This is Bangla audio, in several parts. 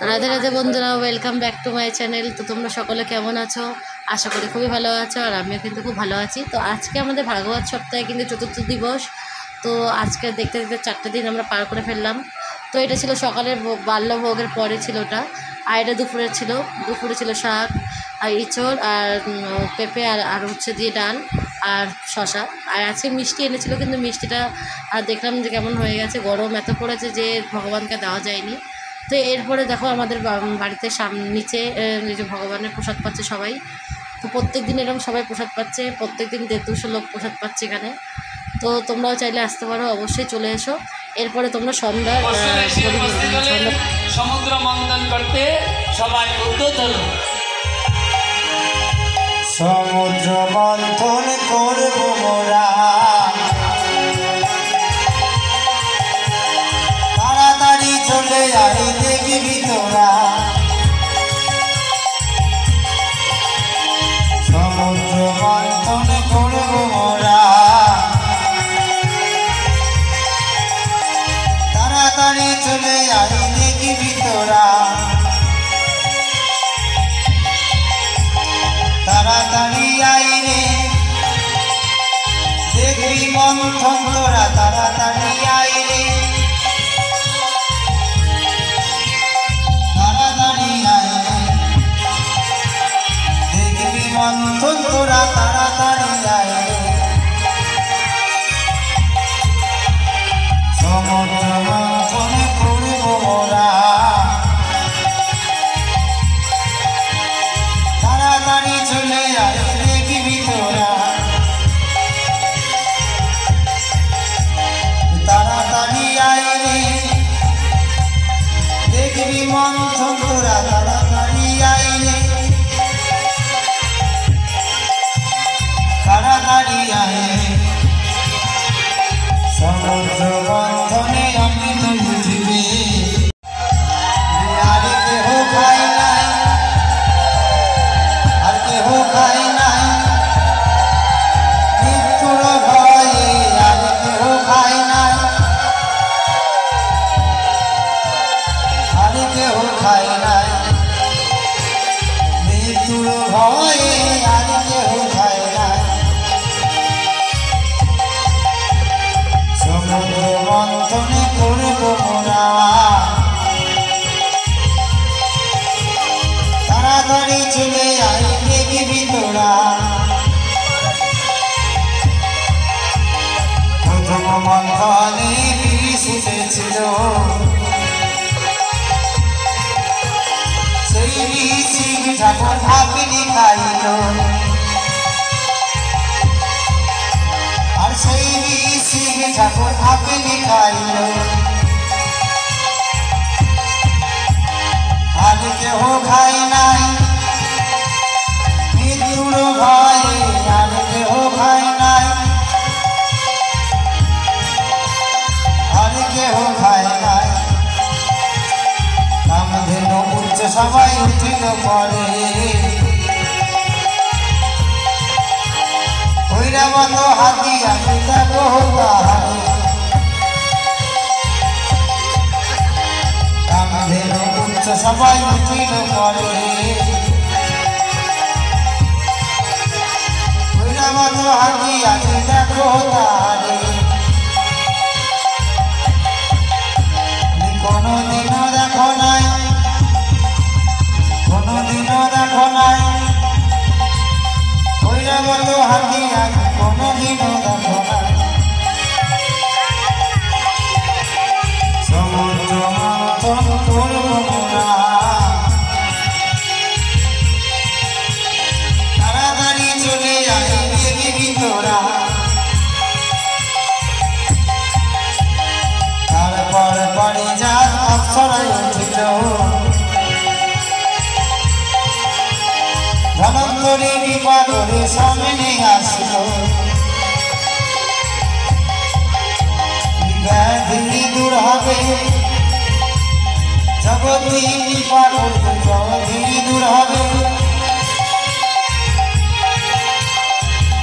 রাধে রাধে বন্ধুরা, welcome back to my channel. তো তোমরা সকলে কেমন আছো? আশা করি খুবই ভালো আছো, আর আমিও কিন্তু খুব ভালো আছি। তো আজকে আমাদের ভাগবত সপ্তাহে কিন্তু চতুর্থ দিবস। তো আজকে দেখতে দেখতে 4টে দিন আমরা পার করে ফেললাম। তো এটা ছিল সকালের বাল্যভোগের পরে ছিল ওটা, আর এটা দুপুরে ছিল শাক আর ইঁচড় আর পেঁপে আর হচ্ছে দিয়ে ডাল আর শশা। আর আজকে মিষ্টি এনেছিল, কিন্তু মিষ্টিটা আর দেখলাম যে কেমন হয়ে গেছে, গরম এত পড়েছে যে ভগবানকে দেওয়া যায়নি। তো এরপরে দেখো আমাদের বাড়িতে নিচে যে ভগবানের প্রসাদ পাচ্ছে সবাই। তো প্রত্যেক দিন এরকম সবাই প্রসাদ পাচ্ছে, প্রত্যেক দিন 150-200 লোক প্রসাদ পাচ্ছে এখানে। তো তোমরাও চাইলে আসতে পারো, অবশ্যই চলে এসো। এরপরে তোমরা সন্ধ্যা সমুদ্র মন্থন করতে সবাই উদ্যত হলো। সমুদ্র মন্থন করব মোরা, তাড়াতাড়ি চলে আই দেখবি তোরা। সমুদ্র মন্থন করব মোরা, তাড়াতাড়ি চলে আই দেখবি তোরা। তাড়াতাড়ি আই রে দেখবি মন্থন তোরা, তাড়াতাড়ি আই রে, তাড়াতাড়ি আই রে দেখবি মন্থন তোরা, তাড়াতাড়ি আই রে। সমুদ্র মন্থন করব মোরা, তাড়াতাড়ি চলে আয় দেখবি তোরা। তাড়াতাড়ি আয় রে দেখবি মন্থন তোরা, তাড়াতাড়ি আয় রে, তাড়াতাড়ি আয় রে। সমুদ্র মন্থনে আমি তো বুঝবি আর কেহ খায় নাই, আর কেহ খায় নাই মৃত্যুর ভয়ে, আর কেহ খায় নাই, আর কেহ খায় নাই মৃত্যুর ভয়ে, আর কেহ খায় নাই। সমুদ্র মন্থনে করব মোরা, তাড়াতাড়ি চলে আই দেখবি তোরা। প্রথম মন্থনে বিষ উঠেছিল, সেই ঋষি ঠাকুর আপনি খাইল, আর সেই ঋষি ঠাকুর আপনি খাইল। আর কেহ খায় নাই মৃত্যুর ভয়ে, আর কেহ খায় নাই, আর কেহ খায় নাই। কামধেনু উচ্চ সবাই উঠিল পরে, ঐরাবত হাতি আমি দেখো তাহারে। কামধেনু উচ্চ সবাই উঠিল পরে, ঐরাবত হাতি আমি দেখো তাহারে। কোনদিনও দেখো নাই, কোনদিনও দেখো নাই ঐরাবত হাতি আমি কোনদিনও দেখো নাই। সমুদ্র মন্থন করব মোরা, তাড়াতাড়ি চলে আই দেখবি তোরা। তারপর পারিজাত অপ্সরায় উঠিল, ধনন্তরী বিপাগরে সামনে আসিল। ব্যাধি দূর হবে জগতি বিপাগর, জগতি দূর হবে,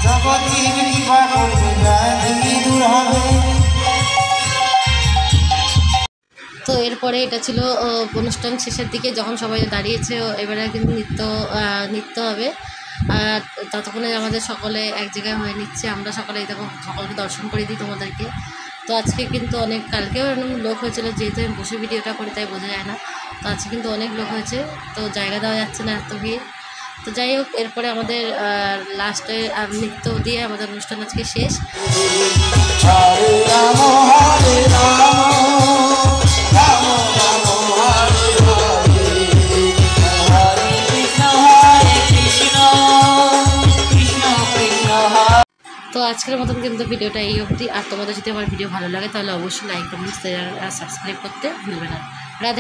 জগতি বিপাগর ব্যাধি দূর হবে। তো এরপরে এটা ছিল অনুষ্ঠান শেষের দিকে, যখন সবাই দাঁড়িয়েছে এবারে কিন্তু নৃত্য হবে। আর ততক্ষণে আমাদের সকলে এক জায়গায় হয়ে নিচ্ছে, আমরা সকলে এই দেখো সকলকে দর্শন করে দিই তোমাদেরকে। তো আজকে কিন্তু অনেক, কালকেও এরকম লোক হয়েছিল, যেহেতু আমি বসে ভিডিওটা করি তাই বোঝা যায় না। তো আজকে কিন্তু অনেক লোক হয়েছে, তো জায়গা দেওয়া যাচ্ছে না, এত ভিড়। তো যাই হোক, এরপরে আমাদের লাস্টে নৃত্য দিয়ে আমাদের অনুষ্ঠান আজকে শেষ। হরে রাম হরে রাম রাম রাম হরে হরে হরে কৃষ্ণ হরে কৃষ্ণ কৃষ্ণ কৃষ্ণ হরে। তো আজকের মতন কিন্তু ভিডিওটা এই অবধি। আর তোমাদের যদি আমার ভিডিও ভালো লাগে তাহলে অবশ্যই লাইক, কমেন্ট, শেয়ার আর সাবস্ক্রাইব করতে ভুলবে না। রাধে।